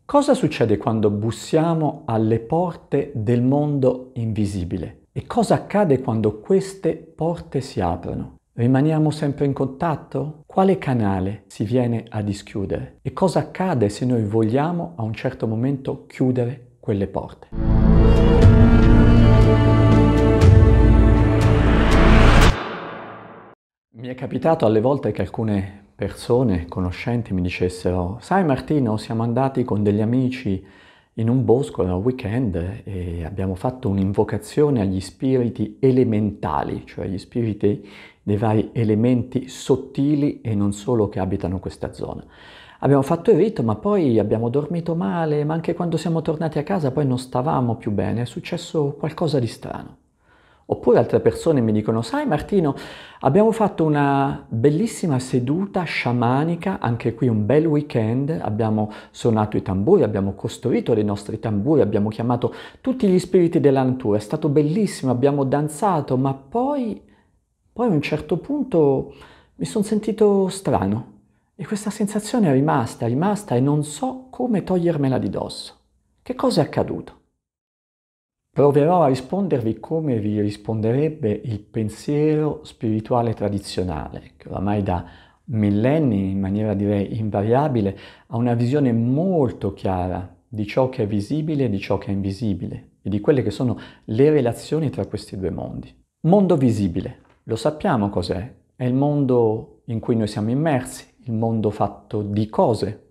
Cosa succede quando bussiamo alle porte del mondo invisibile? E cosa accade quando queste porte si aprono? Rimaniamo sempre in contatto? Quale canale si viene a dischiudere? E cosa accade se noi vogliamo a un certo momento chiudere quelle porte? Mi è capitato alle volte che alcune persone, conoscenti, mi dicessero: sai Martino, siamo andati con degli amici in un bosco nel weekend e abbiamo fatto un'invocazione agli spiriti elementali, cioè gli spiriti dei vari elementi sottili e non solo che abitano questa zona. Abbiamo fatto il rito, ma poi abbiamo dormito male, ma anche quando siamo tornati a casa poi non stavamo più bene, è successo qualcosa di strano. Oppure altre persone mi dicono: sai Martino, abbiamo fatto una bellissima seduta sciamanica, anche qui un bel weekend, abbiamo suonato i tamburi, abbiamo costruito dei nostri tamburi, abbiamo chiamato tutti gli spiriti della natura, è stato bellissimo, abbiamo danzato, ma poi a un certo punto mi sono sentito strano e questa sensazione è rimasta e non so come togliermela di dosso. Che cosa è accaduto? Proverò a rispondervi come vi risponderebbe il pensiero spirituale tradizionale, che oramai da millenni, in maniera direi invariabile, ha una visione molto chiara di ciò che è visibile e di ciò che è invisibile e di quelle che sono le relazioni tra questi due mondi. Mondo visibile, lo sappiamo cos'è? È il mondo in cui noi siamo immersi, il mondo fatto di cose,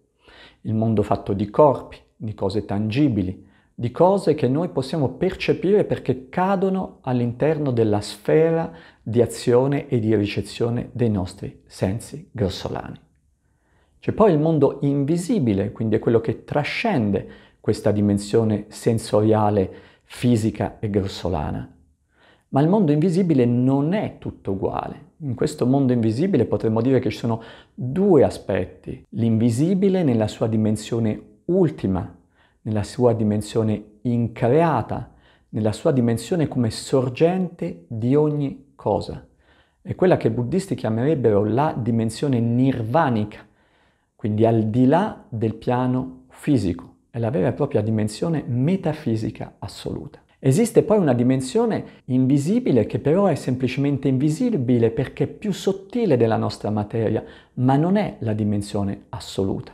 il mondo fatto di corpi, di cose tangibili, di cose che noi possiamo percepire perché cadono all'interno della sfera di azione e di ricezione dei nostri sensi grossolani. C'è poi il mondo invisibile, quindi è quello che trascende questa dimensione sensoriale, fisica e grossolana. Ma il mondo invisibile non è tutto uguale. In questo mondo invisibile potremmo dire che ci sono due aspetti: l'invisibile nella sua dimensione ultima, nella sua dimensione increata, nella sua dimensione come sorgente di ogni cosa. È quella che i buddisti chiamerebbero la dimensione nirvanica, quindi al di là del piano fisico, è la vera e propria dimensione metafisica assoluta. Esiste poi una dimensione invisibile che però è semplicemente invisibile perché è più sottile della nostra materia, ma non è la dimensione assoluta.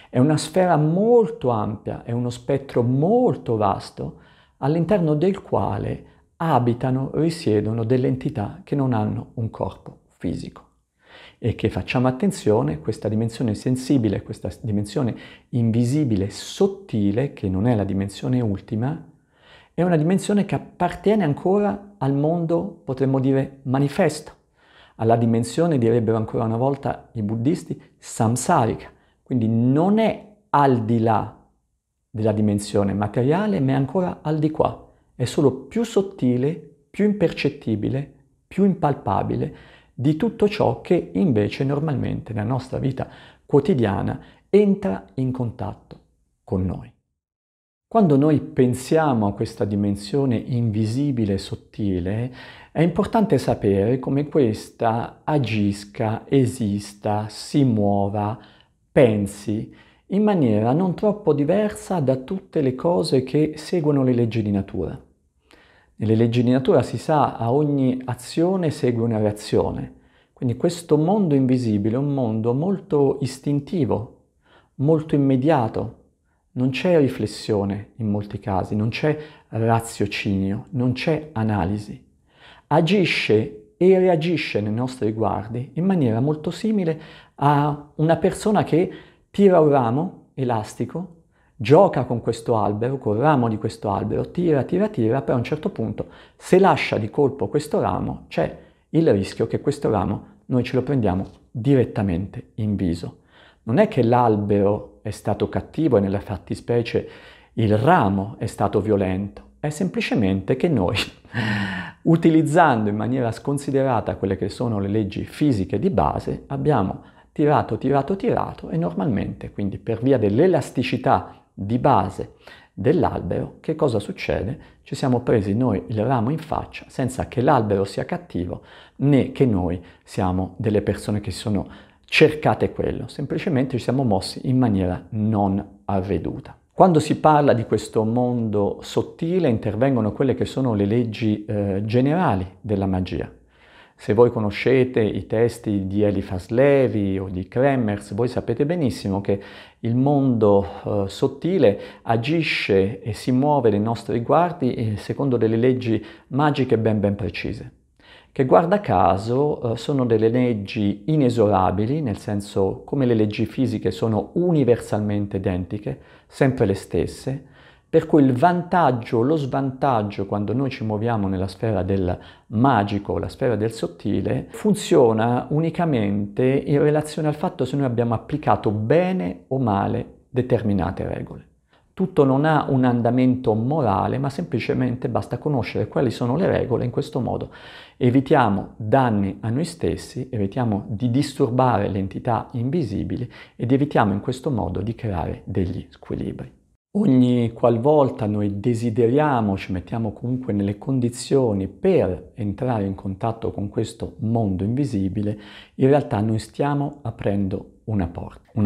È una sfera molto ampia, è uno spettro molto vasto all'interno del quale abitano, risiedono delle entità che non hanno un corpo fisico. E che facciamo attenzione, questa dimensione sensibile, questa dimensione invisibile, sottile, che non è la dimensione ultima, è una dimensione che appartiene ancora al mondo, potremmo dire, manifesto, alla dimensione, direbbero ancora una volta i buddisti, samsarica. Quindi non è al di là della dimensione materiale, ma è ancora al di qua. È solo più sottile, più impercettibile, più impalpabile di tutto ciò che invece normalmente nella nostra vita quotidiana entra in contatto con noi. Quando noi pensiamo a questa dimensione invisibile e sottile, è importante sapere come questa agisca, esista, si muova, pensi in maniera non troppo diversa da tutte le cose che seguono le leggi di natura. Nelle leggi di natura si sa, a ogni azione segue una reazione. Quindi questo mondo invisibile è un mondo molto istintivo, molto immediato. Non c'è riflessione in molti casi, non c'è raziocinio, non c'è analisi. Agisce e reagisce nei nostri riguardi in maniera molto simile a una persona che tira un ramo elastico, gioca con questo albero, col ramo di questo albero, tira, poi a un certo punto, se lascia di colpo questo ramo, c'è il rischio che questo ramo noi ce lo prendiamo direttamente in viso. Non è che l'albero è stato cattivo e nella fattispecie il ramo è stato violento, è semplicemente che noi, utilizzando in maniera sconsiderata quelle che sono le leggi fisiche di base, abbiamo tirato e normalmente, quindi per via dell'elasticità di base dell'albero, che cosa succede? Ci siamo presi noi il ramo in faccia senza che l'albero sia cattivo né che noi siamo delle persone che sono cercate quello, semplicemente ci siamo mossi in maniera non avveduta. Quando si parla di questo mondo sottile intervengono quelle che sono le leggi generali della magia. Se voi conoscete i testi di Eliphas Levi o di Kremers, voi sapete benissimo che il mondo sottile agisce e si muove nei nostri riguardi secondo delle leggi magiche ben precise, che guarda caso sono delle leggi inesorabili, nel senso come le leggi fisiche sono universalmente identiche, sempre le stesse, per cui il vantaggio o lo svantaggio quando noi ci muoviamo nella sfera del magico, la sfera del sottile, funziona unicamente in relazione al fatto se noi abbiamo applicato bene o male determinate regole. Tutto non ha un andamento morale, ma semplicemente basta conoscere quali sono le regole. In questo modo evitiamo danni a noi stessi, evitiamo di disturbare le entità invisibili ed evitiamo in questo modo di creare degli squilibri. Ogni qualvolta noi desideriamo, ci mettiamo comunque nelle condizioni per entrare in contatto con questo mondo invisibile, in realtà noi stiamo aprendo una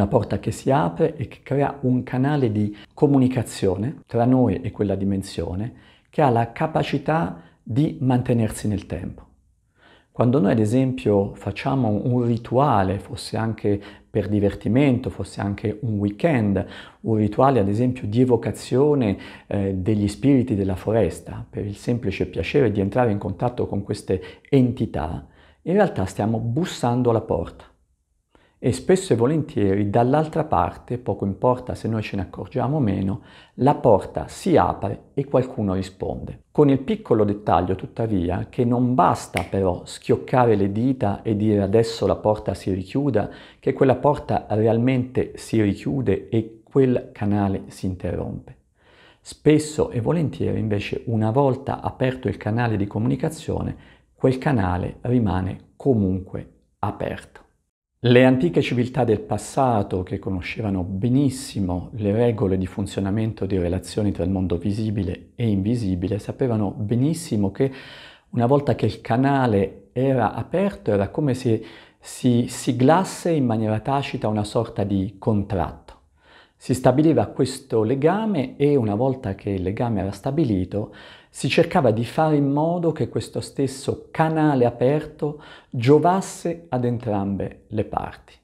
porta che si apre e che crea un canale di comunicazione tra noi e quella dimensione che ha la capacità di mantenersi nel tempo. Quando noi ad esempio facciamo un rituale, fosse anche per divertimento, fosse anche un weekend, un rituale ad esempio di evocazione degli spiriti della foresta, per il semplice piacere di entrare in contatto con queste entità, in realtà stiamo bussando alla porta. E spesso e volentieri dall'altra parte, poco importa se noi ce ne accorgiamo o meno, la porta si apre e qualcuno risponde. Con il piccolo dettaglio, tuttavia, che non basta però schioccare le dita e dire adesso la porta si richiuda, che quella porta realmente si richiude e quel canale si interrompe. Spesso e volentieri invece una volta aperto il canale di comunicazione, quel canale rimane comunque aperto. Le antiche civiltà del passato, che conoscevano benissimo le regole di funzionamento di relazioni tra il mondo visibile e invisibile, sapevano benissimo che una volta che il canale era aperto era come se si siglasse in maniera tacita una sorta di contratto. Si stabiliva questo legame e una volta che il legame era stabilito si cercava di fare in modo che questo stesso canale aperto giovasse ad entrambe le parti.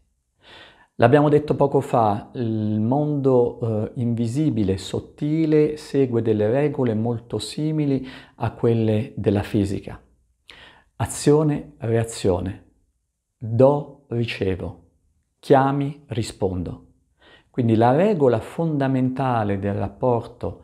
L'abbiamo detto poco fa, il mondo invisibile, sottile, segue delle regole molto simili a quelle della fisica. Azione, reazione. Do, ricevo. Chiami, rispondo. Quindi la regola fondamentale del rapporto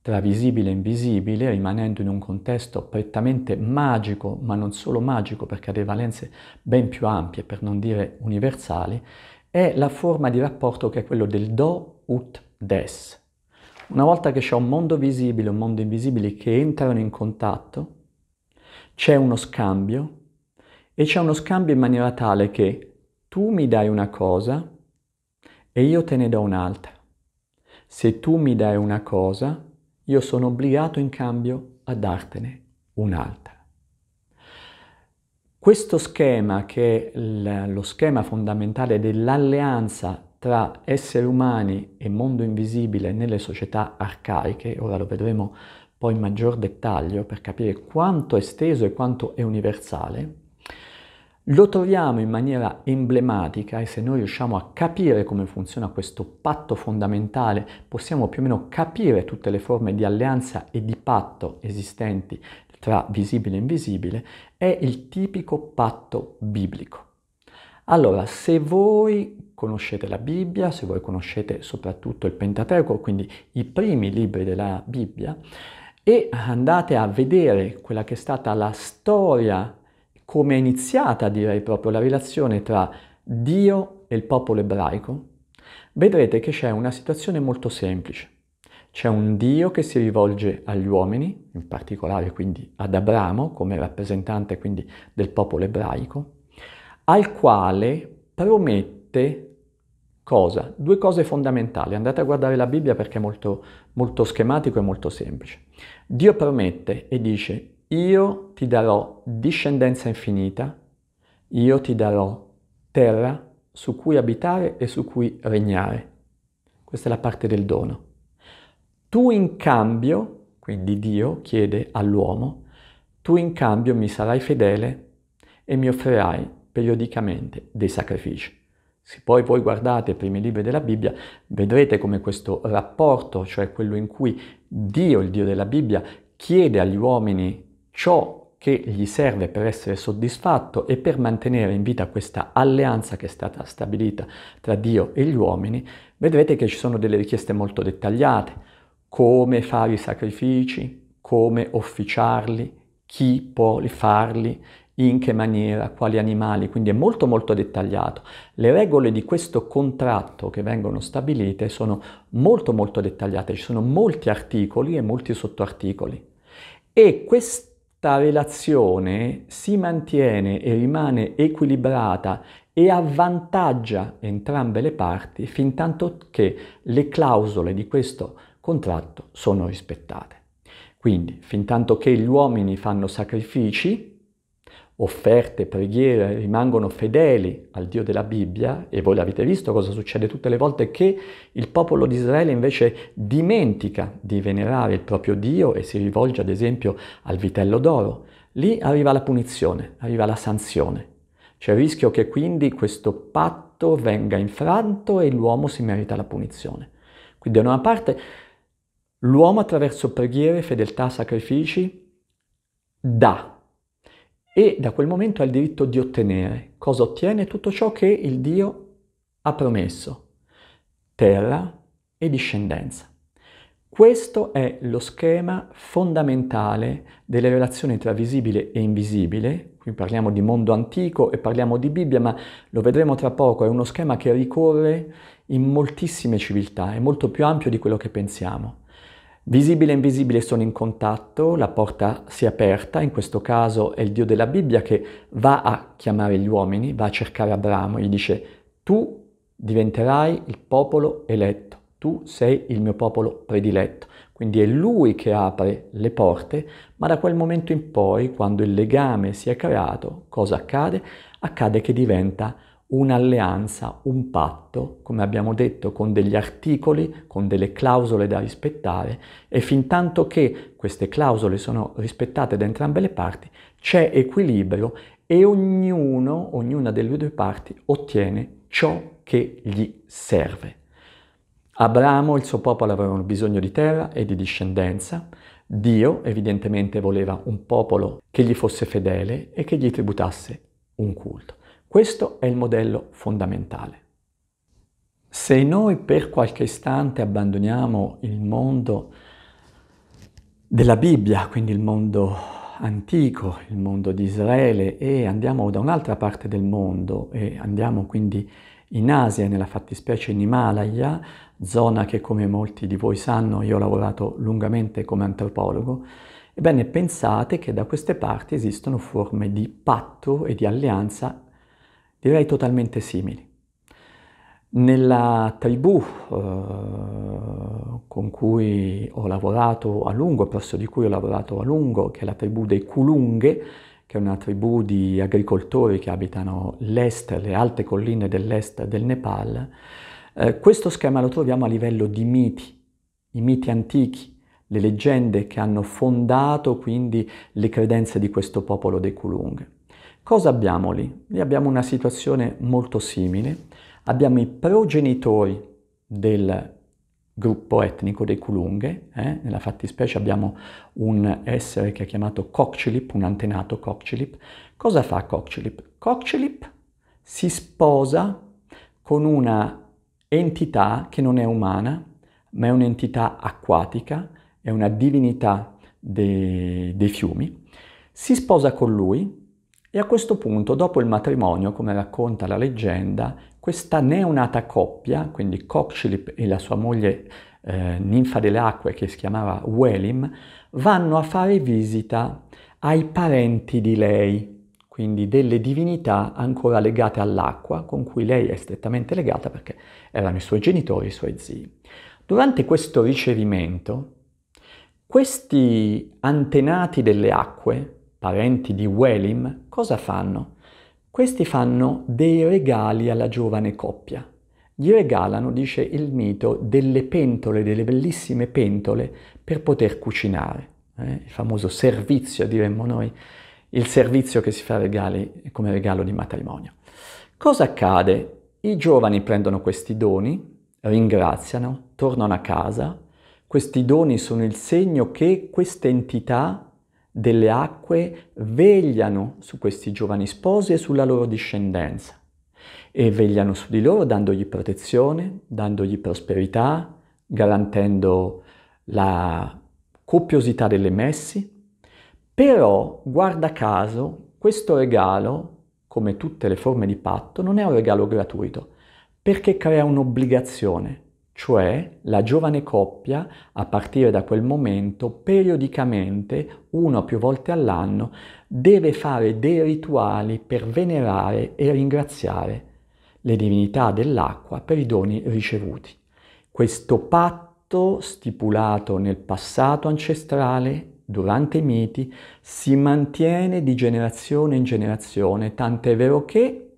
tra visibile e invisibile, rimanendo in un contesto prettamente magico, ma non solo magico perché ha delle valenze ben più ampie, per non dire universali, è la forma di rapporto che è quello del do ut des. Una volta che c'è un mondo visibile e un mondo invisibile che entrano in contatto, c'è uno scambio e c'è uno scambio in maniera tale che tu mi dai una cosa e io te ne do un'altra. Se tu mi dai una cosa, io sono obbligato in cambio a dartene un'altra. Questo schema, che è lo schema fondamentale dell'alleanza tra esseri umani e mondo invisibile nelle società arcaiche, ora lo vedremo poi in maggior dettaglio per capire quanto è esteso e quanto è universale, lo troviamo in maniera emblematica e se noi riusciamo a capire come funziona questo patto fondamentale, possiamo più o meno capire tutte le forme di alleanza e di patto esistenti tra visibile e invisibile, è il tipico patto biblico. Allora, se voi conoscete la Bibbia, se voi conoscete soprattutto il Pentateuco, quindi i primi libri della Bibbia, e andate a vedere quella che è stata la storia, come è iniziata, direi proprio, la relazione tra Dio e il popolo ebraico, vedrete che c'è una situazione molto semplice. C'è un Dio che si rivolge agli uomini, in particolare quindi ad Abramo, come rappresentante quindi del popolo ebraico, al quale promette cosa? Due cose fondamentali. Andate a guardare la Bibbia perché è molto schematico e molto semplice. Dio promette e dice: io ti darò discendenza infinita, io ti darò terra, su cui abitare e su cui regnare. Questa è la parte del dono. Tu in cambio, quindi Dio chiede all'uomo, tu in cambio mi sarai fedele e mi offrirai periodicamente dei sacrifici. Se poi voi guardate i primi libri della Bibbia, vedrete come questo rapporto, cioè quello in cui Dio, il Dio della Bibbia, chiede agli uomini ciò che gli serve per essere soddisfatto e per mantenere in vita questa alleanza che è stata stabilita tra Dio e gli uomini, vedrete che ci sono delle richieste molto dettagliate. Come fare i sacrifici, come officiarli, chi può farli, in che maniera, quali animali, quindi è molto molto dettagliato. Le regole di questo contratto che vengono stabilite sono molto molto dettagliate, ci sono molti articoli e molti sottoarticoli. E questa relazione si mantiene e rimane equilibrata e avvantaggia entrambe le parti fintanto che le clausole di questo contratto sono rispettate. Quindi, fintanto che gli uomini fanno sacrifici, offerte, preghiere, rimangono fedeli al Dio della Bibbia, e voi l'avete visto cosa succede tutte le volte che il popolo di Israele invece dimentica di venerare il proprio Dio e si rivolge ad esempio al vitello d'oro, lì arriva la punizione, arriva la sanzione. C'è il rischio che quindi questo patto venga infranto e l'uomo si merita la punizione. Quindi da una parte l'uomo attraverso preghiere, fedeltà, sacrifici dà e da quel momento ha il diritto di ottenere. Cosa ottiene? Tutto ciò che il Dio ha promesso, terra e discendenza. Questo è lo schema fondamentale delle relazioni tra visibile e invisibile. Qui parliamo di mondo antico e parliamo di Bibbia, ma lo vedremo tra poco, è uno schema che ricorre in moltissime civiltà, è molto più ampio di quello che pensiamo. Visibile e invisibile sono in contatto, la porta si è aperta, in questo caso è il Dio della Bibbia che va a chiamare gli uomini, va a cercare Abramo, gli dice tu diventerai il popolo eletto, tu sei il mio popolo prediletto. Quindi è lui che apre le porte, ma da quel momento in poi, quando il legame si è creato, cosa accade? Accade che diventa un'alleanza, un patto, come abbiamo detto, con degli articoli, con delle clausole da rispettare e fintanto che queste clausole sono rispettate da entrambe le parti, c'è equilibrio e ognuna delle due parti ottiene ciò che gli serve. Abramo e il suo popolo avevano bisogno di terra e di discendenza. Dio evidentemente voleva un popolo che gli fosse fedele e che gli tributasse un culto. Questo è il modello fondamentale. Se noi per qualche istante abbandoniamo il mondo della Bibbia, quindi il mondo antico, il mondo di Israele, e andiamo da un'altra parte del mondo e andiamo quindi in Asia, nella fattispecie in Himalaya, zona che come molti di voi sanno io ho lavorato lungamente come antropologo, ebbene pensate che da queste parti esistono forme di patto e di alleanza direi totalmente simili. Nella tribù con cui ho lavorato a lungo, presso di cui ho lavorato a lungo, che è la tribù dei Kulunghe, che è una tribù di agricoltori che abitano l'est, le alte colline dell'est del Nepal, questo schema lo troviamo a livello di miti, i miti antichi, le leggende che hanno fondato quindi le credenze di questo popolo dei Kulunghe. Cosa abbiamo lì? Lì abbiamo una situazione molto simile. Abbiamo i progenitori del gruppo etnico dei Kulunghe, nella fattispecie abbiamo un essere che è chiamato Kokchilip, un antenato Kokchilip. Cosa fa Kokchilip? Kokchilip si sposa con una entità che non è umana, ma è un'entità acquatica, è una divinità dei fiumi. Si sposa con lui. E a questo punto, dopo il matrimonio, come racconta la leggenda, questa neonata coppia, quindi Kokchilip e la sua moglie ninfa delle acque che si chiamava Welim, vanno a fare visita ai parenti di lei, quindi delle divinità ancora legate all'acqua, con cui lei è strettamente legata perché erano i suoi genitori e i suoi zii. Durante questo ricevimento, questi antenati delle acque, parenti di Welim, cosa fanno? Questi fanno dei regali alla giovane coppia. Gli regalano, dice il mito, delle pentole, delle bellissime pentole per poter cucinare. Il famoso servizio, diremmo noi, il servizio che si fa regali come regalo di matrimonio. Cosa accade? I giovani prendono questi doni, ringraziano, tornano a casa. Questi doni sono il segno che queste entità delle acque vegliano su questi giovani sposi e sulla loro discendenza e vegliano su di loro dandogli protezione, dandogli prosperità, garantendo la copiosità delle messi. Però, guarda caso, questo regalo, come tutte le forme di patto, non è un regalo gratuito, perché crea un'obbligazione, cioè la giovane coppia, a partire da quel momento, periodicamente, una o più volte all'anno, deve fare dei rituali per venerare e ringraziare le divinità dell'acqua per i doni ricevuti. Questo patto, stipulato nel passato ancestrale, durante i miti, si mantiene di generazione in generazione, tant'è vero che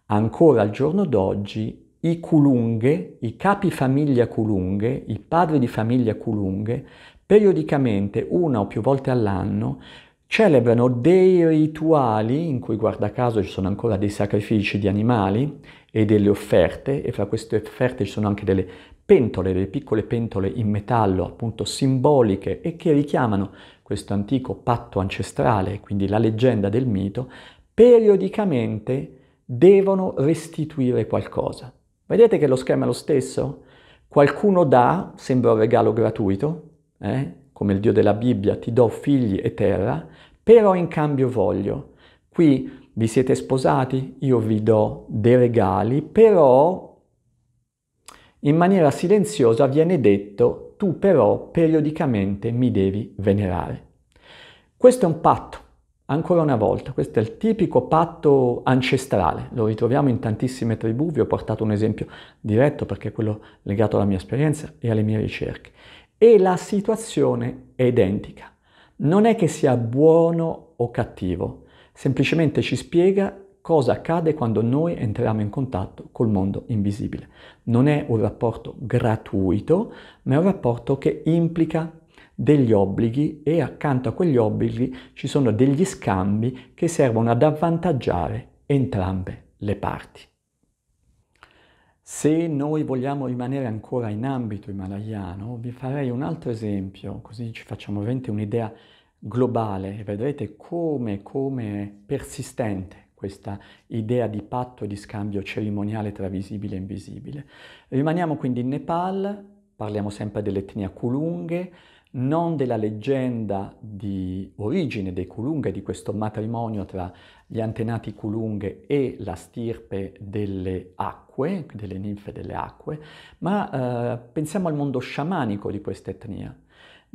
ancora al giorno d'oggi i Kulunghe, i capi famiglia Kulunghe, i padri di famiglia Kulunghe, periodicamente, una o più volte all'anno, celebrano dei rituali in cui, guarda caso, ci sono ancora dei sacrifici di animali e delle offerte, e fra queste offerte ci sono anche delle pentole, delle piccole pentole in metallo, appunto simboliche, e che richiamano questo antico patto ancestrale, quindi la leggenda del mito. Periodicamente devono restituire qualcosa. Vedete che lo schema è lo stesso? Qualcuno dà, sembra un regalo gratuito, come il Dio della Bibbia, ti do figli e terra, però in cambio voglio. Qui vi siete sposati, io vi do dei regali, però in maniera silenziosa viene detto, tu però periodicamente mi devi venerare. Questo è un patto, ancora una volta, questo è il tipico patto ancestrale, lo ritroviamo in tantissime tribù, vi ho portato un esempio diretto perché è quello legato alla mia esperienza e alle mie ricerche. E la situazione è identica. Non è che sia buono o cattivo, semplicemente ci spiega cosa accade quando noi entriamo in contatto col mondo invisibile. Non è un rapporto gratuito, ma è un rapporto che implica degli obblighi e accanto a quegli obblighi ci sono degli scambi che servono ad avvantaggiare entrambe le parti. Se noi vogliamo rimanere ancora in ambito himalayano, vi farei un altro esempio, così ci facciamo veramente un'idea globale e vedrete come è persistente questa idea di patto e di scambio cerimoniale tra visibile e invisibile. Rimaniamo quindi in Nepal, parliamo sempre dell'etnia Kulunghe, non della leggenda di origine dei Kulunghe, di questo matrimonio tra gli antenati Kulunghe e la stirpe delle acque, delle ninfe delle acque, ma pensiamo al mondo sciamanico di questa etnia.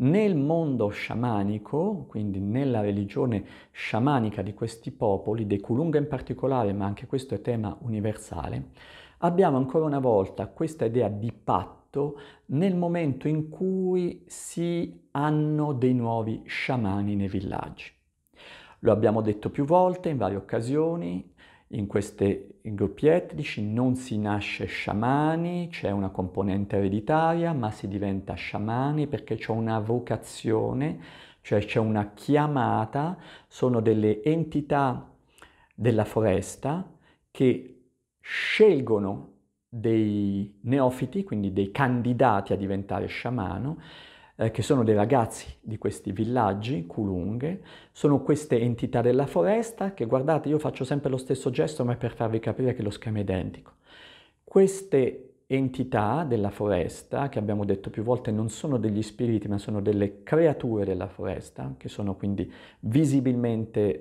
Nel mondo sciamanico, quindi nella religione sciamanica di questi popoli, dei Kulunghe in particolare, ma anche questo è tema universale, abbiamo ancora una volta questa idea di patto nel momento in cui si hanno dei nuovi sciamani nei villaggi. Lo abbiamo detto più volte in varie occasioni, in questi gruppi etnici non si nasce sciamani, c'è una componente ereditaria, ma si diventa sciamani perché c'è una vocazione, cioè c'è una chiamata, sono delle entità della foresta che scelgono dei neofiti, quindi dei candidati a diventare sciamano, che sono dei ragazzi di questi villaggi, Kulunghe, sono queste entità della foresta che, guardate, io faccio sempre lo stesso gesto, ma è per farvi capire che lo schema è identico. Queste entità della foresta, che abbiamo detto più volte non sono degli spiriti, ma sono delle creature della foresta, che sono quindi visibilmente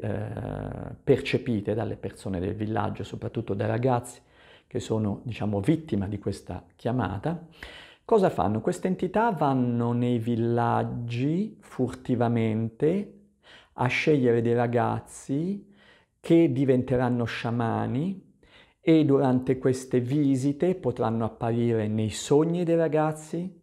percepite dalle persone del villaggio, soprattutto dai ragazzi, che sono, diciamo, vittima di questa chiamata. Cosa fanno? Queste entità vanno nei villaggi furtivamente a scegliere dei ragazzi che diventeranno sciamani e durante queste visite potranno apparire nei sogni dei ragazzi,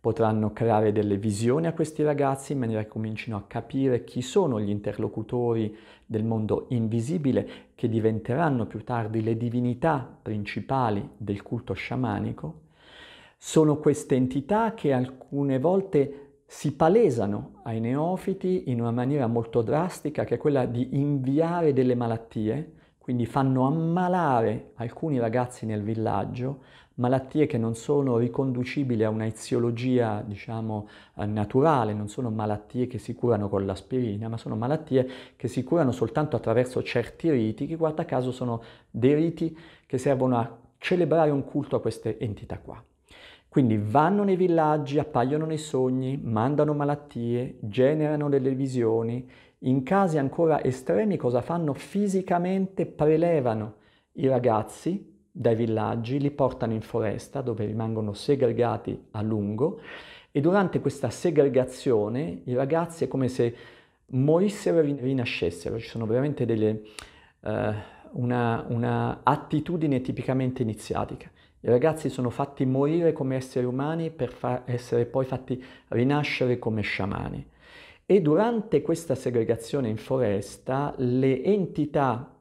potranno creare delle visioni a questi ragazzi in maniera che comincino a capire chi sono gli interlocutori del mondo invisibile, che diventeranno più tardi le divinità principali del culto sciamanico. Sono queste entità che alcune volte si palesano ai neofiti in una maniera molto drastica, che è quella di inviare delle malattie, quindi fanno ammalare alcuni ragazzi nel villaggio, malattie che non sono riconducibili a una eziologia, diciamo, naturale, non sono malattie che si curano con l'aspirina, ma sono malattie che si curano soltanto attraverso certi riti, che guarda caso sono dei riti che servono a celebrare un culto a queste entità qua. Quindi vanno nei villaggi, appaiono nei sogni, mandano malattie, generano delle visioni. In casi ancora estremi cosa fanno? Fisicamente prelevano i ragazzi dai villaggi, li portano in foresta dove rimangono segregati a lungo e durante questa segregazione i ragazzi è come se morissero e rinascessero. Ci sono veramente una attitudine tipicamente iniziatica. I ragazzi sono fatti morire come esseri umani per essere poi fatti rinascere come sciamani. E durante questa segregazione in foresta, le entità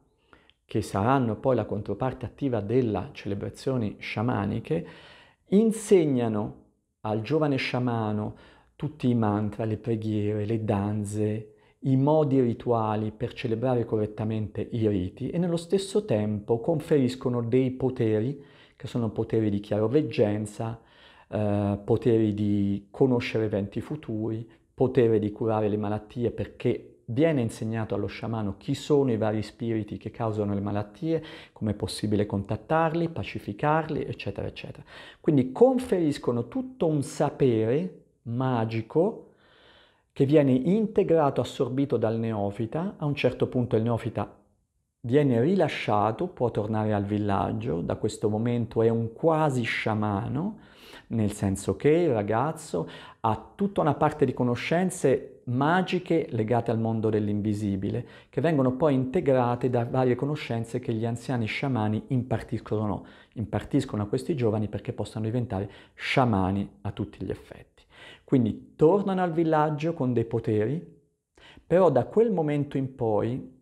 che saranno poi la controparte attiva delle celebrazioni sciamaniche, insegnano al giovane sciamano tutti i mantra, le preghiere, le danze, i modi rituali per celebrare correttamente i riti e nello stesso tempo conferiscono dei poteri che sono poteri di chiaroveggenza, poteri di conoscere eventi futuri, potere di curare le malattie perché viene insegnato allo sciamano chi sono i vari spiriti che causano le malattie, come è possibile contattarli, pacificarli, eccetera, eccetera. Quindi conferiscono tutto un sapere magico che viene integrato, assorbito dal neofita. A un certo punto il neofita viene rilasciato, può tornare al villaggio, da questo momento è un quasi sciamano, nel senso che il ragazzo ha tutta una parte di conoscenze magiche legate al mondo dell'invisibile, che vengono poi integrate da varie conoscenze che gli anziani sciamani impartiscono a questi giovani perché possano diventare sciamani a tutti gli effetti. Quindi tornano al villaggio con dei poteri, però da quel momento in poi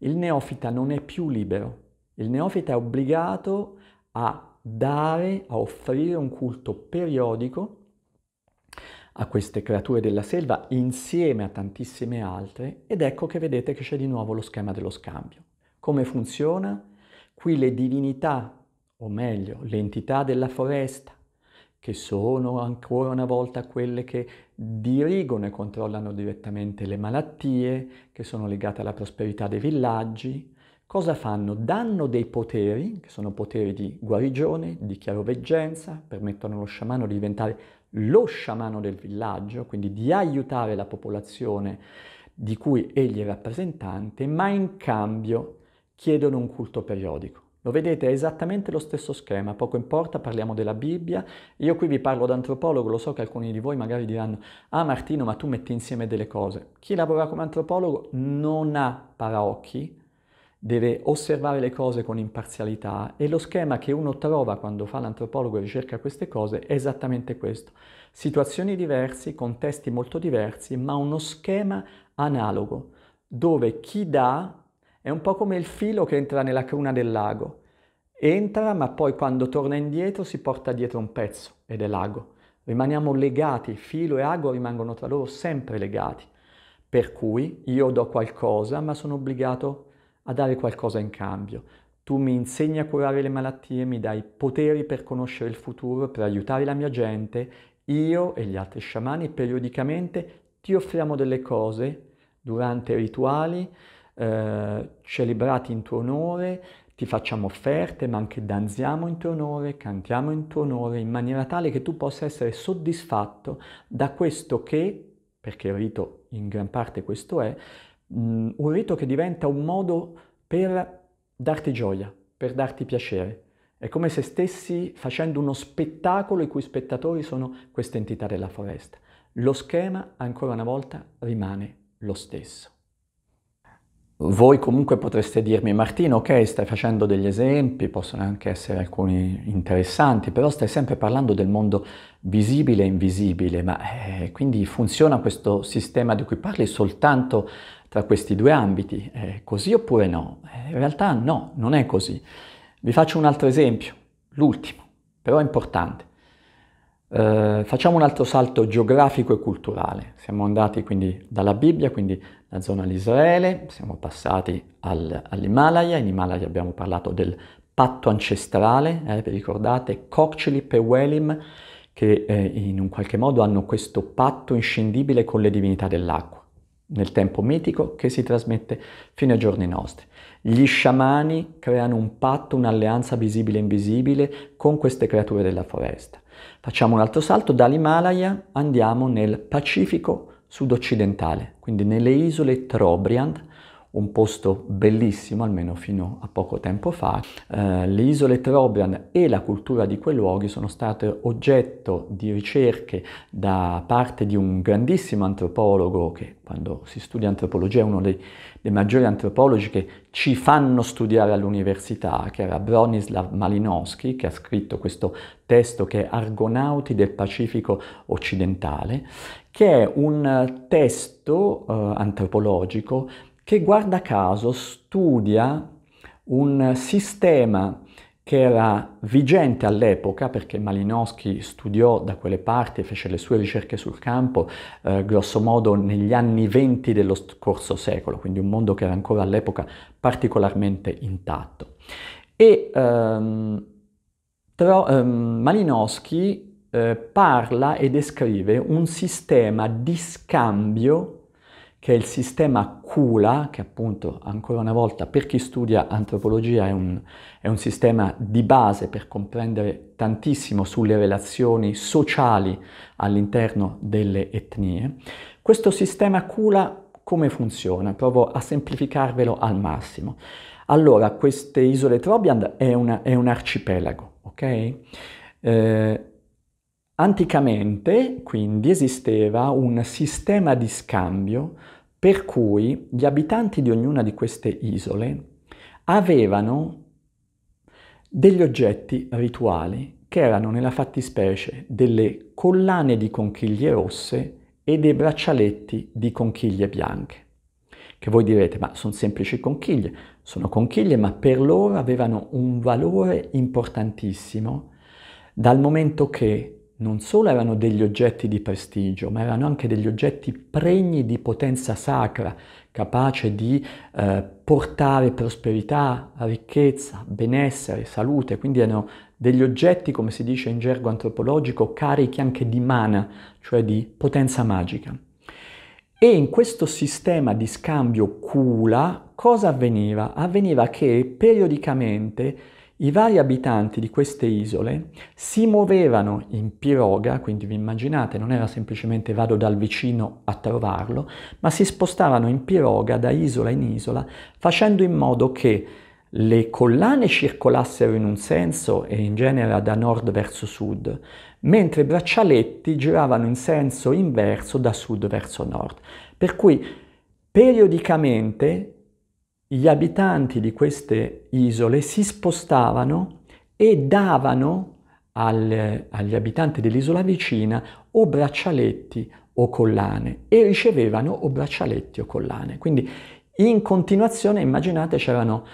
il neofita non è più libero, il neofita è obbligato a dare, a offrire un culto periodico a queste creature della selva insieme a tantissime altre ed ecco che vedete che c'è di nuovo lo schema dello scambio. Come funziona? Qui le divinità, o meglio, le entità della foresta, che sono ancora una volta quelle che dirigono e controllano direttamente le malattie, che sono legate alla prosperità dei villaggi. Cosa fanno? Danno dei poteri, che sono poteri di guarigione, di chiaroveggenza, permettono allo sciamano di diventare lo sciamano del villaggio, quindi di aiutare la popolazione di cui egli è rappresentante, ma in cambio chiedono un culto periodico. Lo vedete, è esattamente lo stesso schema, poco importa, parliamo della Bibbia. Io qui vi parlo da antropologo, lo so che alcuni di voi magari diranno «Ah Martino, ma tu metti insieme delle cose». Chi lavora come antropologo non ha paraocchi, deve osservare le cose con imparzialità e lo schema che uno trova quando fa l'antropologo e ricerca queste cose è esattamente questo. Situazioni diverse, contesti molto diversi, ma uno schema analogo, dove chi dà è un po' come il filo che entra nella cruna del lago. Entra, ma poi quando torna indietro si porta dietro un pezzo ed è l'ago. Rimaniamo legati, filo e ago rimangono tra loro sempre legati. Per cui io do qualcosa, ma sono obbligato a dare qualcosa in cambio. Tu mi insegni a curare le malattie, mi dai poteri per conoscere il futuro, per aiutare la mia gente. Io e gli altri sciamani periodicamente ti offriamo delle cose durante i rituali, celebrati in tuo onore, ti facciamo offerte, ma anche danziamo in tuo onore, cantiamo in tuo onore, in maniera tale che tu possa essere soddisfatto da questo che, perché il rito in gran parte questo è, un rito che diventa un modo per darti gioia, per darti piacere. È come se stessi facendo uno spettacolo i cui spettatori sono queste entità della foresta. Lo schema, ancora una volta, rimane lo stesso. Voi comunque potreste dirmi, Martino, ok, stai facendo degli esempi, possono anche essere alcuni interessanti, però stai sempre parlando del mondo visibile e invisibile, ma quindi funziona questo sistema di cui parli soltanto tra questi due ambiti? Così oppure no? In realtà no, non è così. Vi faccio un altro esempio, l'ultimo, però importante. Facciamo un altro salto geografico e culturale. Siamo andati quindi dalla Bibbia, quindi la zona di Israele, siamo passati all'Himalaya. In Himalaya abbiamo parlato del patto ancestrale, vi ricordate? Kokchilip e Welim, che in un qualche modo hanno questo patto inscindibile con le divinità dell'acqua, nel tempo mitico che si trasmette fino ai giorni nostri. Gli sciamani creano un patto, un'alleanza visibile e invisibile con queste creature della foresta. Facciamo un altro salto, dall'Himalaya andiamo nel Pacifico sud-occidentale, quindi nelle isole Trobriand, un posto bellissimo, almeno fino a poco tempo fa. Le isole Trobriand e la cultura di quei luoghi sono state oggetto di ricerche da parte di un grandissimo antropologo che, quando si studia antropologia, è uno dei maggiori antropologi che ci fanno studiare all'università, che era Bronislaw Malinowski, che ha scritto questo testo che è Argonauti del Pacifico occidentale, che è un testo antropologico che, guarda caso, studia un sistema che era vigente all'epoca, perché Malinowski studiò da quelle parti e fece le sue ricerche sul campo, grosso modo negli anni 20 dello scorso secolo, quindi un mondo che era ancora all'epoca particolarmente intatto. E Malinowski parla e descrive un sistema di scambio che è il sistema Kula, che appunto, ancora una volta, per chi studia antropologia è un sistema di base per comprendere tantissimo sulle relazioni sociali all'interno delle etnie. Questo sistema Kula come funziona? Provo a semplificarvelo al massimo. Allora, queste isole Trobriand è un arcipelago, ok? Anticamente, quindi, esisteva un sistema di scambio per cui gli abitanti di ognuna di queste isole avevano degli oggetti rituali che erano nella fattispecie delle collane di conchiglie rosse e dei braccialetti di conchiglie bianche. Che voi direte, ma sono semplici conchiglie. Sono conchiglie, ma per loro avevano un valore importantissimo, dal momento che non solo erano degli oggetti di prestigio, ma erano anche degli oggetti pregni di potenza sacra, capace di portare prosperità, ricchezza, benessere, salute. Quindi erano degli oggetti, come si dice in gergo antropologico, carichi anche di mana, cioè di potenza magica. E in questo sistema di scambio Kula cosa avveniva? Avveniva che periodicamente i vari abitanti di queste isole si muovevano in piroga, quindi vi immaginate, non era semplicemente vado dal vicino a trovarlo, ma si spostavano in piroga da isola in isola, facendo in modo che le collane circolassero in un senso e in genere da nord verso sud, mentre i braccialetti giravano in senso inverso da sud verso nord. Per cui periodicamente gli abitanti di queste isole si spostavano e davano agli abitanti dell'isola vicina o braccialetti o collane e ricevevano o braccialetti o collane. Quindi in continuazione, immaginate, c'erano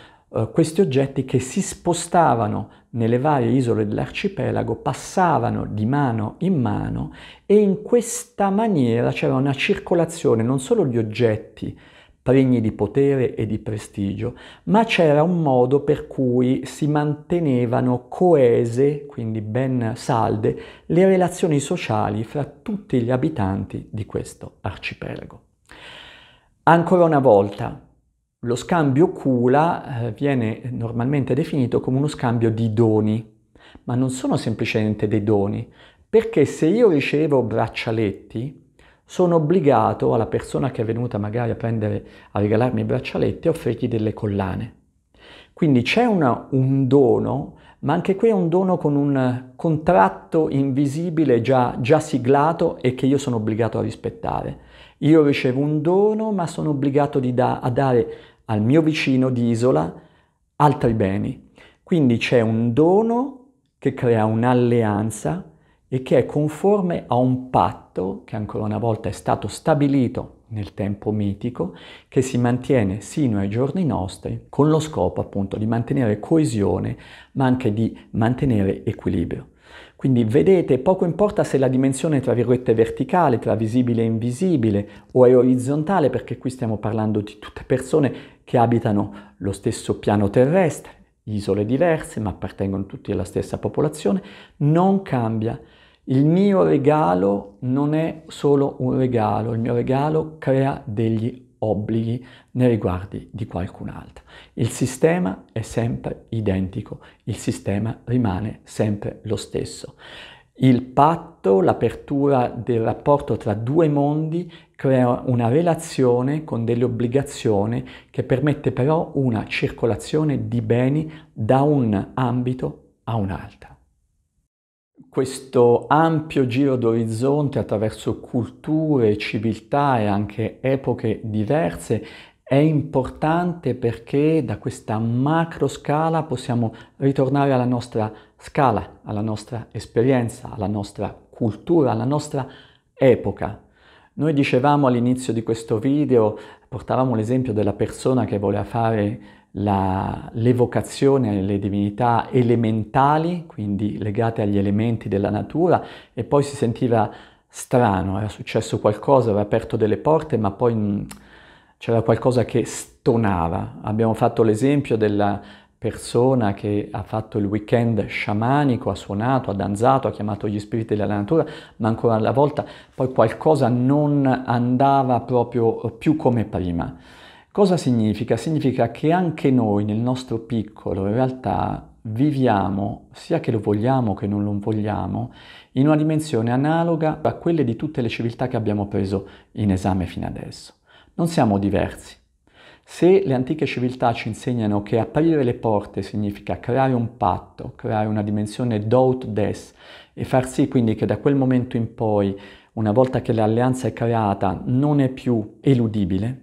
questi oggetti che si spostavano nelle varie isole dell'arcipelago, passavano di mano in mano e in questa maniera c'era una circolazione non solo di oggetti pregni di potere e di prestigio, ma c'era un modo per cui si mantenevano coese, quindi ben salde, le relazioni sociali fra tutti gli abitanti di questo arcipelago. Ancora una volta, lo scambio Kula viene normalmente definito come uno scambio di doni, ma non sono semplicemente dei doni, perché se io ricevo braccialetti, sono obbligato alla persona che è venuta magari a regalarmi i braccialetti a offrirgli delle collane. Quindi c'è un dono, ma anche qui è un dono con un contratto invisibile già siglato e che io sono obbligato a rispettare. Io ricevo un dono, ma sono obbligato a dare al mio vicino di isola altri beni. Quindi c'è un dono che crea un'alleanza e che è conforme a un patto che ancora una volta è stato stabilito nel tempo mitico, che si mantiene sino ai giorni nostri con lo scopo appunto di mantenere coesione, ma anche di mantenere equilibrio. Quindi vedete, poco importa se la dimensione tra virgolette verticale, tra visibile e invisibile, o è orizzontale, perché qui stiamo parlando di tutte persone che abitano lo stesso piano terrestre, isole diverse, ma appartengono tutti alla stessa popolazione, non cambia. Il mio regalo non è solo un regalo, il mio regalo crea degli obblighi nei riguardi di qualcun altro. Il sistema è sempre identico, il sistema rimane sempre lo stesso. Il patto, l'apertura del rapporto tra due mondi crea una relazione con delle obbligazioni che permette però una circolazione di beni da un ambito a un altro. Questo ampio giro d'orizzonte attraverso culture, civiltà e anche epoche diverse è importante perché da questa macro scala possiamo ritornare alla nostra scala, alla nostra esperienza, alla nostra cultura, alla nostra epoca. Noi dicevamo all'inizio di questo video, portavamo l'esempio della persona che voleva fare l'evocazione alle divinità elementali, quindi legate agli elementi della natura, e poi si sentiva strano, era successo qualcosa, aveva aperto delle porte, ma poi c'era qualcosa che stonava. Abbiamo fatto l'esempio della persona che ha fatto il weekend sciamanico, ha suonato, ha danzato, ha chiamato gli spiriti della natura, ma ancora una volta poi qualcosa non andava proprio più come prima. Cosa significa? Significa che anche noi nel nostro piccolo in realtà viviamo, sia che lo vogliamo che non lo vogliamo, in una dimensione analoga a quelle di tutte le civiltà che abbiamo preso in esame fino adesso. Non siamo diversi. Se le antiche civiltà ci insegnano che aprire le porte significa creare un patto, creare una dimensione do ut des e far sì quindi che da quel momento in poi, una volta che l'alleanza è creata, non è più eludibile,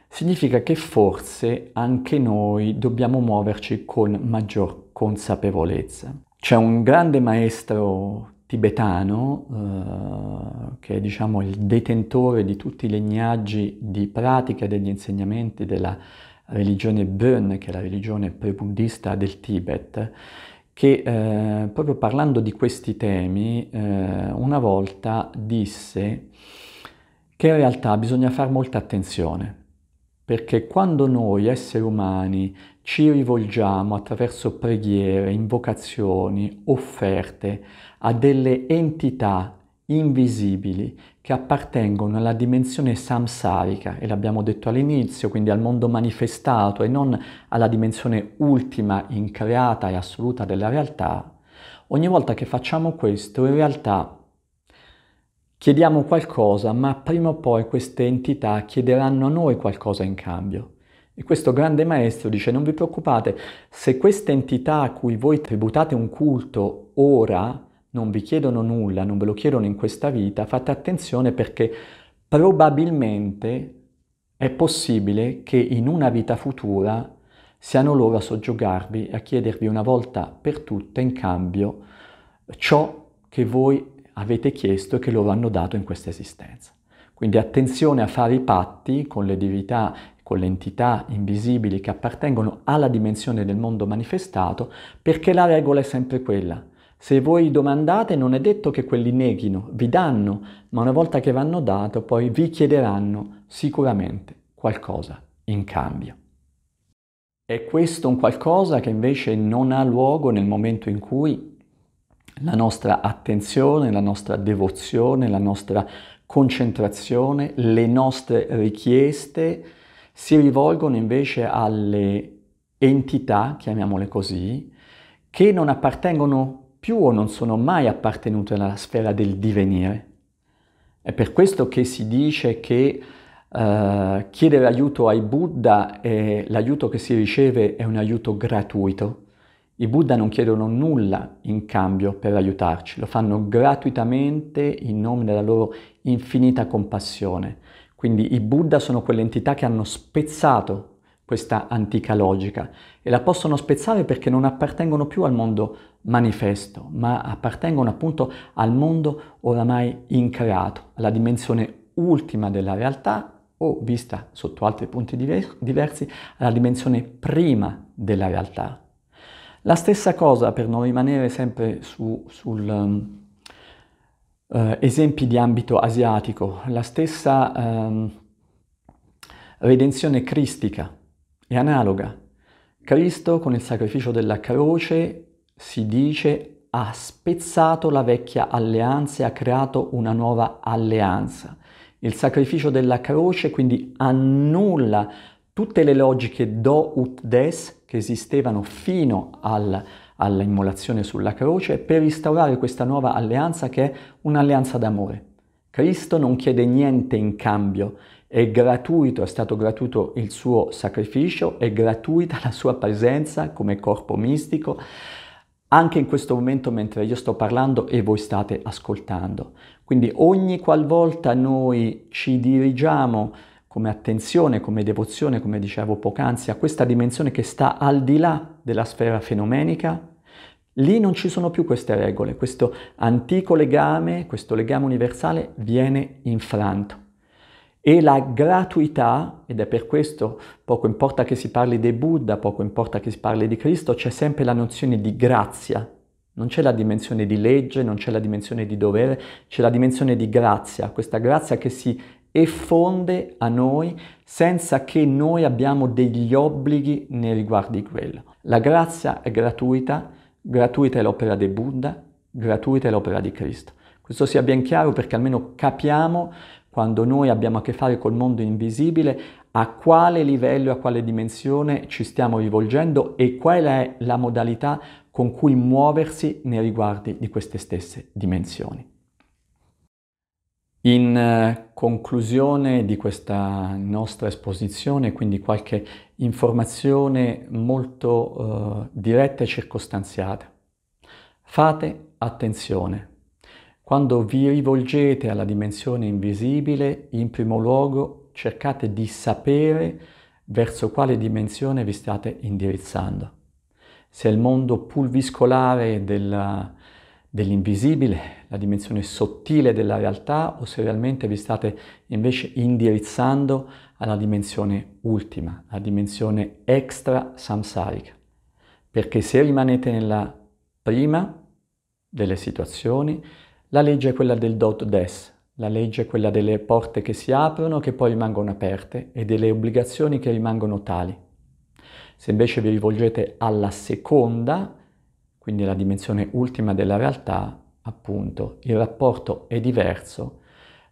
significa che forse anche noi dobbiamo muoverci con maggior consapevolezza. C'è un grande maestro tibetano che è diciamo il detentore di tutti i lignaggi di pratica e degli insegnamenti della religione Bön, che è la religione pre-buddista del Tibet, che proprio parlando di questi temi una volta disse che in realtà bisogna fare molta attenzione, perché quando noi esseri umani ci rivolgiamo attraverso preghiere, invocazioni, offerte a delle entità invisibili che appartengono alla dimensione samsarica, e l'abbiamo detto all'inizio, quindi al mondo manifestato e non alla dimensione ultima, increata e assoluta della realtà, ogni volta che facciamo questo in realtà chiediamo qualcosa, ma prima o poi queste entità chiederanno a noi qualcosa in cambio. E questo grande maestro dice: non vi preoccupate, se queste entità a cui voi tributate un culto ora non vi chiedono nulla, non ve lo chiedono in questa vita, fate attenzione perché probabilmente è possibile che in una vita futura siano loro a soggiogarvi e a chiedervi una volta per tutte in cambio ciò che voi avete chiesto e che loro hanno dato in questa esistenza. Quindi attenzione a fare i patti con le divinità, con le entità invisibili che appartengono alla dimensione del mondo manifestato, perché la regola è sempre quella. Se voi domandate non è detto che quelli neghino, vi danno, ma una volta che vi hanno dato poi vi chiederanno sicuramente qualcosa in cambio. È questo un qualcosa che invece non ha luogo nel momento in cui la nostra attenzione, la nostra devozione, la nostra concentrazione, le nostre richieste si rivolgono invece alle entità, chiamiamole così, che non appartengono più o non sono mai appartenute alla sfera del divenire. È per questo che si dice che chiedere aiuto ai Buddha e l'aiuto che si riceve è un aiuto gratuito. I Buddha non chiedono nulla in cambio per aiutarci, lo fanno gratuitamente in nome della loro infinita compassione. Quindi i Buddha sono quelle entità che hanno spezzato questa antica logica e la possono spezzare perché non appartengono più al mondo manifesto, ma appartengono appunto al mondo oramai increato, alla dimensione ultima della realtà o, vista sotto altri punti diversi, alla dimensione prima della realtà. La stessa cosa, per non rimanere sempre sul esempi di ambito asiatico, la stessa redenzione cristica è analoga. Cristo con il sacrificio della croce si dice ha spezzato la vecchia alleanza e ha creato una nuova alleanza. Il sacrificio della croce quindi annulla tutte le logiche do ut des che esistevano fino all'immolazione sulla croce per instaurare questa nuova alleanza che è un'alleanza d'amore. Cristo non chiede niente in cambio, è gratuito, è stato gratuito il suo sacrificio, è gratuita la sua presenza come corpo mistico, anche in questo momento mentre io sto parlando e voi state ascoltando. Quindi ogni qualvolta noi ci dirigiamo come attenzione, come devozione, come dicevo poc'anzi, a questa dimensione che sta al di là della sfera fenomenica, lì non ci sono più queste regole, questo antico legame, questo legame universale viene infranto. E la gratuità, ed è per questo poco importa che si parli di Buddha, poco importa che si parli di Cristo, c'è sempre la nozione di grazia. Non c'è la dimensione di legge, non c'è la dimensione di dovere, c'è la dimensione di grazia, questa grazia che si effonde a noi senza che noi abbiamo degli obblighi nei riguardi di quello. La grazia è gratuita, gratuita è l'opera di Buddha, gratuita è l'opera di Cristo. Questo sia ben chiaro perché almeno capiamo quando noi abbiamo a che fare col mondo invisibile a quale livello, a quale dimensione ci stiamo rivolgendo e qual è la modalità con cui muoversi nei riguardi di queste stesse dimensioni. In conclusione di questa nostra esposizione, quindi qualche informazione molto diretta e circostanziata. Fate attenzione. Quando vi rivolgete alla dimensione invisibile, in primo luogo cercate di sapere verso quale dimensione vi state indirizzando. Se è il mondo pulviscolare dell'invisibile, la dimensione sottile della realtà, o se realmente vi state invece indirizzando alla dimensione ultima, la dimensione extra samsarica. Perché se rimanete nella prima delle situazioni, la legge è quella del dot des, la legge è quella delle porte che si aprono che poi rimangono aperte e delle obbligazioni che rimangono tali. Se invece vi rivolgete alla seconda, quindi alla dimensione ultima della realtà, appunto, il rapporto è diverso,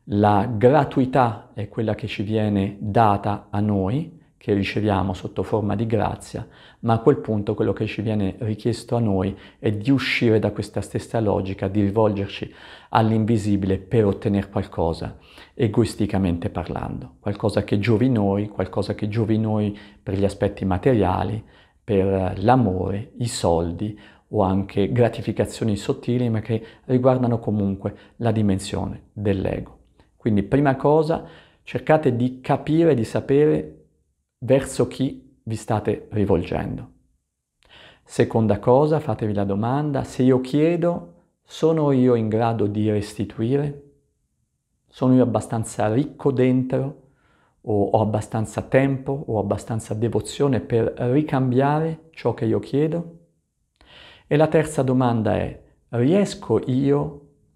la gratuità è quella che ci viene data a noi, che riceviamo sotto forma di grazia, ma a quel punto quello che ci viene richiesto a noi è di uscire da questa stessa logica, di rivolgerci all'invisibile per ottenere qualcosa, egoisticamente parlando, qualcosa che giovi noi, qualcosa che giovi noi per gli aspetti materiali, per l'amore, i soldi o anche gratificazioni sottili, ma che riguardano comunque la dimensione dell'ego. Quindi prima cosa, cercate di capire, di sapere verso chi vi state rivolgendo. Seconda cosa, fatevi la domanda, se io chiedo, sono io in grado di restituire? Sono io abbastanza ricco dentro? O ho abbastanza tempo? O abbastanza devozione per ricambiare ciò che io chiedo? E la terza domanda è,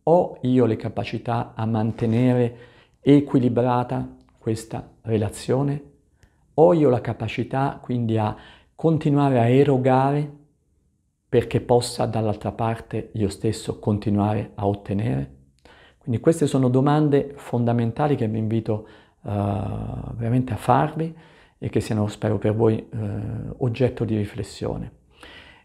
ho io le capacità a mantenere equilibrata questa relazione? Ho io la capacità quindi a continuare a erogare perché possa dall'altra parte io stesso continuare a ottenere? Quindi queste sono domande fondamentali che vi invito veramente a farvi e che siano, spero per voi, oggetto di riflessione.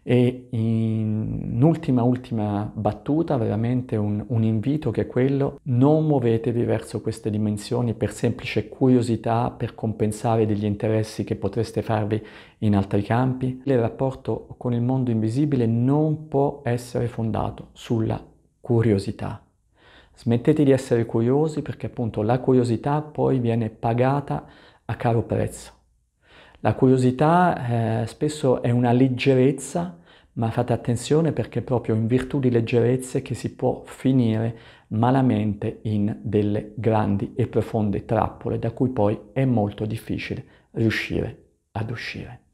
E in ultima battuta, veramente un invito che è quello, non muovetevi verso queste dimensioni per semplice curiosità, per compensare degli interessi che potreste farvi in altri campi. Il rapporto con il mondo invisibile non può essere fondato sulla curiosità. Smettete di essere curiosi perché appunto la curiosità poi viene pagata a caro prezzo. La curiosità spesso è una leggerezza, ma fate attenzione perché è proprio in virtù di leggerezze che si può finire malamente in delle grandi e profonde trappole da cui poi è molto difficile riuscire ad uscire.